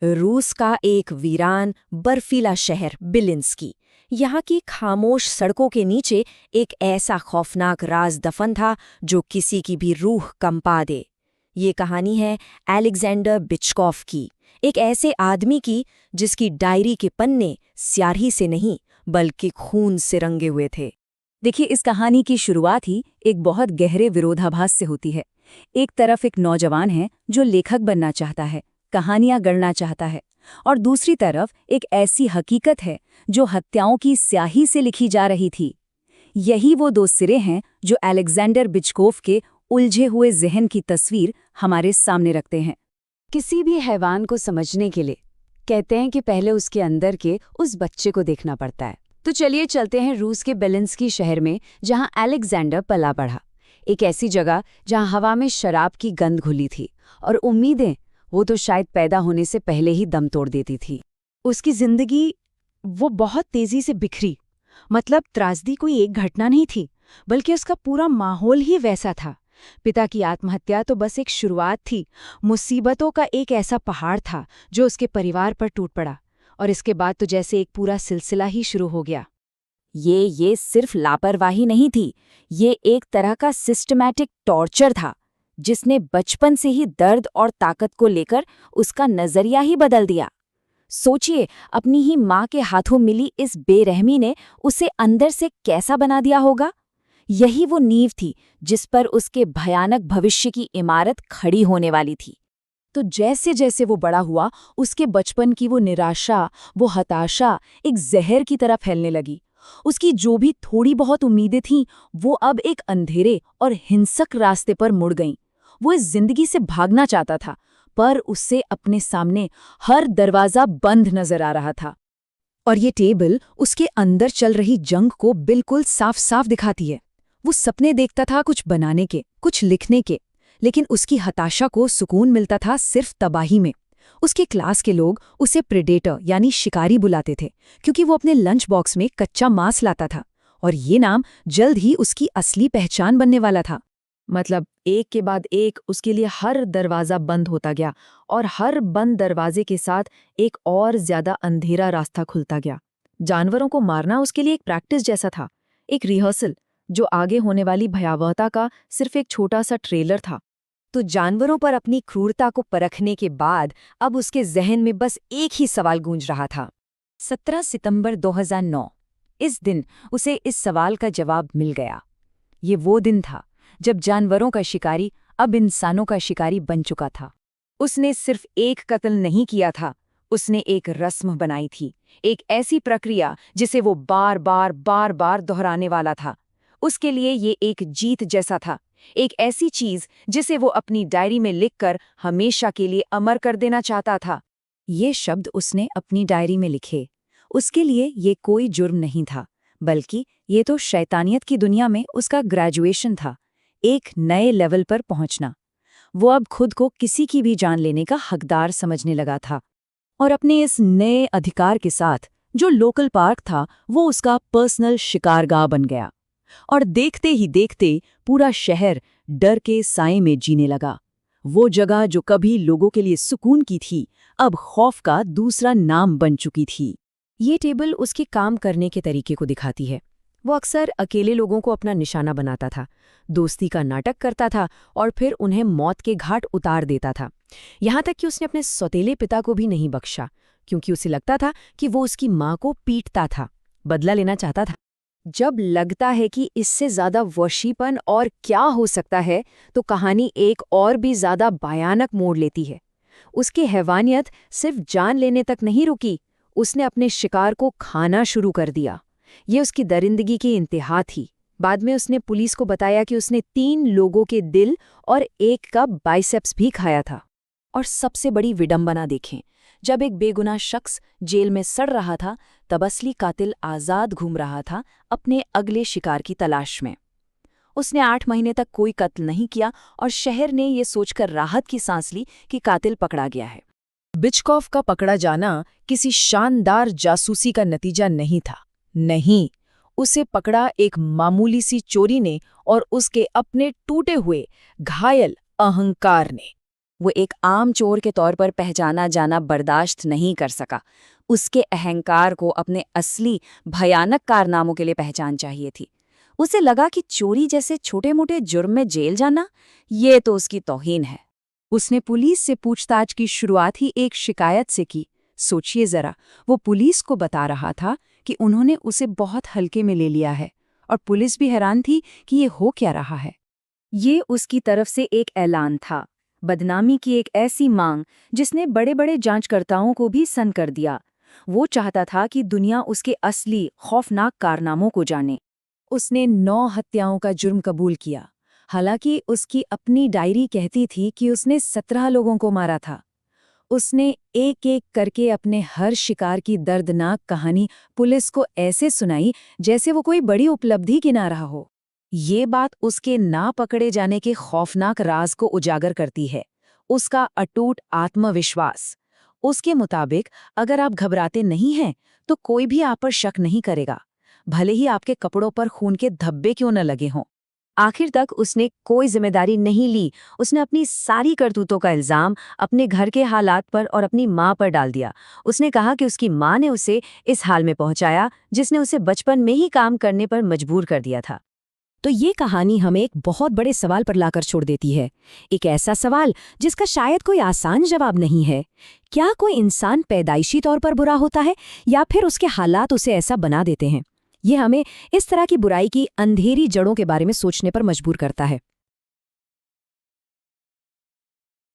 रूस का एक वीरान बर्फीला शहर बिलिंस्की। यहाँ की खामोश सड़कों के नीचे एक ऐसा खौफनाक राज दफन था जो किसी की भी रूह कंपा दे। ये कहानी है अलेक्जेंडर बिचकॉफ की, एक ऐसे आदमी की जिसकी डायरी के पन्ने स्याही से नहीं बल्कि खून से रंगे हुए थे। देखिए, इस कहानी की शुरुआत ही एक बहुत गहरे विरोधाभास से होती है। एक तरफ एक नौजवान है जो लेखक बनना चाहता है, कहानियां गढ़ना चाहता है, और दूसरी तरफ एक ऐसी हकीकत है जो हत्याओं की स्याही से लिखी जा रही थी। यही वो दो सिरे हैं जो अलेक्जेंडर बिचकोफ के उलझे हुए जहन की तस्वीर हमारे सामने रखते हैं। किसी भी हैवान को समझने के लिए कहते हैं कि पहले उसके अंदर के उस बच्चे को देखना पड़ता है। तो चलिए चलते हैं रूस के बेलिंस्की शहर में, जहां अलेक्जेंडर पला बढ़ा। एक ऐसी जगह जहां हवा में शराब की गंध घुली थी और उम्मीदें वो तो शायद पैदा होने से पहले ही दम तोड़ देती थी। उसकी जिंदगी वो बहुत तेजी से बिखरी। मतलब त्रासदी कोई एक घटना नहीं थी, बल्कि उसका पूरा माहौल ही वैसा था। पिता की आत्महत्या तो बस एक शुरुआत थी, मुसीबतों का एक ऐसा पहाड़ था जो उसके परिवार पर टूट पड़ा, और इसके बाद तो जैसे एक पूरा सिलसिला ही शुरू हो गया। ये सिर्फ लापरवाही नहीं थी, ये एक तरह का सिस्टमैटिक टॉर्चर था जिसने बचपन से ही दर्द और ताकत को लेकर उसका नजरिया ही बदल दिया। सोचिए, अपनी ही माँ के हाथों मिली इस बेरहमी ने उसे अंदर से कैसा बना दिया होगा। यही वो नींव थी जिस पर उसके भयानक भविष्य की इमारत खड़ी होने वाली थी। तो जैसे जैसे वो बड़ा हुआ, उसके बचपन की वो निराशा, वो हताशा एक जहर की तरह फैलने लगी। उसकी जो भी थोड़ी बहुत उम्मीदें थीं, वो अब एक अंधेरे और हिंसक रास्ते पर मुड़ गईं। वो इस जिंदगी से भागना चाहता था, पर उससे अपने सामने हर दरवाजा बंद नजर आ रहा था। और ये टेबल उसके अंदर चल रही जंग को बिल्कुल साफ साफ दिखाती है। वो सपने देखता था कुछ बनाने के, कुछ लिखने के, लेकिन उसकी हताशा को सुकून मिलता था सिर्फ तबाही में। उसके क्लास के लोग उसे प्रेडेटर यानी शिकारी बुलाते थे, क्योंकि वो अपने लंच बॉक्स में कच्चा मांस लाता था, और ये नाम जल्द ही उसकी असली पहचान बनने वाला था। मतलब एक के बाद एक उसके लिए हर दरवाजा बंद होता गया, और हर बंद दरवाजे के साथ एक और ज्यादा अंधेरा रास्ता खुलता गया। जानवरों को मारना उसके लिए एक प्रैक्टिस जैसा था, एक रिहर्सल जो आगे होने वाली भयावहता का सिर्फ एक छोटा सा ट्रेलर था। तो जानवरों पर अपनी क्रूरता को परखने के बाद अब उसके जहन में बस एक ही सवाल गूंज रहा था। 17 सितंबर 2009, इस दिन उसे इस सवाल का जवाब मिल गया। ये वो दिन था जब जानवरों का शिकारी अब इंसानों का शिकारी बन चुका था। उसने सिर्फ एक कत्ल नहीं किया था, उसने एक रस्म बनाई थी, एक ऐसी प्रक्रिया जिसे वो बार बार दोहराने वाला था। उसके लिए ये एक जीत जैसा था, एक ऐसी चीज जिसे वो अपनी डायरी में लिखकर हमेशा के लिए अमर कर देना चाहता था। ये शब्द उसने अपनी डायरी में लिखे। उसके लिए ये कोई जुर्म नहीं था, बल्कि ये तो शैतानियत की दुनिया में उसका ग्रेजुएशन था, एक नए लेवल पर पहुंचना। वो अब खुद को किसी की भी जान लेने का हकदार समझने लगा था, और अपने इस नए अधिकार के साथ जो लोकल पार्क था वो उसका पर्सनल शिकारगाह बन गया। और देखते ही देखते पूरा शहर डर के साए में जीने लगा। वो जगह जो कभी लोगों के लिए सुकून की थी, अब खौफ का दूसरा नाम बन चुकी थी। ये टेबल उसके काम करने के तरीके को दिखाती है। वो अक्सर अकेले लोगों को अपना निशाना बनाता था, दोस्ती का नाटक करता था और फिर उन्हें मौत के घाट उतार देता था। यहाँ तक कि उसने अपने सौतेले पिता को भी नहीं बख्शा, क्योंकि उसे लगता था कि वो उसकी माँ को पीटता था, बदला लेना चाहता था। जब लगता है कि इससे ज्यादा वशीपन और क्या हो सकता है, तो कहानी एक और भी ज्यादा भयानक मोड़ लेती है। उसकी हैवानियत सिर्फ जान लेने तक नहीं रुकी, उसने अपने शिकार को खाना शुरू कर दिया। ये उसकी दरिंदगी की इंतहा थी। बाद में उसने पुलिस को बताया कि उसने 3 लोगों के दिल और एक का बाइसेप्स भी खाया था। और सबसे बड़ी विडंबना देखें, जब एक बेगुनाह शख्स जेल में सड़ रहा था, तब असली कातिल आज़ाद घूम रहा था अपने अगले शिकार की तलाश में। उसने 8 महीने तक कोई कत्ल नहीं किया, और शहर ने ये सोचकर राहत की सांस ली कि कातिल पकड़ा गया है। बिचकॉफ का पकड़ा जाना किसी शानदार जासूसी का नतीजा नहीं था। नहीं, उसे पकड़ा एक मामूली सी चोरी ने और उसके अपने टूटे हुए घायल अहंकार ने। वो एक आम चोर के तौर पर पहचाना जाना बर्दाश्त नहीं कर सका। उसके अहंकार को अपने असली भयानक कारनामों के लिए पहचान चाहिए थी। उसे लगा कि चोरी जैसे छोटे-मोटे जुर्म में जेल जाना, ये तो उसकी तौहीन है। उसने पुलिस से पूछताछ की शुरुआत ही एक शिकायत से की। सोचिए जरा, वो पुलिस को बता रहा था कि उन्होंने उसे बहुत हल्के में ले लिया है, और पुलिस भी हैरान थी कि ये हो क्या रहा है। ये उसकी तरफ से एक ऐलान था, बदनामी की एक ऐसी मांग जिसने बड़े-बड़े जांचकर्ताओं को भी सन्न कर दिया। वो चाहता था कि दुनिया उसके असली खौफनाक कारनामों को जाने। उसने 9 हत्याओं का जुर्म कबूल किया। हालांकि उसकी अपनी डायरी कहती थी कि उसने 17 लोगों को मारा था। उसने एक-एक करके अपने हर शिकार की दर्दनाक कहानी पुलिस को ऐसे सुनाई जैसे वो कोई बड़ी उपलब्धि गिना रहा हो। ये बात उसके ना पकड़े जाने के खौफनाक राज को उजागर करती है, उसका अटूट आत्मविश्वास। उसके मुताबिक अगर आप घबराते नहीं हैं तो कोई भी आप पर शक नहीं करेगा, भले ही आपके कपड़ों पर खून के धब्बे क्यों न लगे हों। आखिर तक उसने कोई जिम्मेदारी नहीं ली। उसने अपनी सारी करतूतों का इल्जाम अपने घर के हालात पर और अपनी माँ पर डाल दिया। उसने कहा कि उसकी माँ ने उसे इस हाल में पहुंचाया जिसने उसे बचपन में ही काम करने पर मजबूर कर दिया था। तो ये कहानी हमें एक बहुत बड़े सवाल पर लाकर छोड़ देती है। एक ऐसा सवाल जिसका शायद कोई आसान जवाब नहीं है। क्या कोई इंसान पैदाइशी तौर पर बुरा होता है, या फिर उसके हालात उसे ऐसा बना देते हैं? ये हमें इस तरह की बुराई की अंधेरी जड़ों के बारे में सोचने पर मजबूर करता है।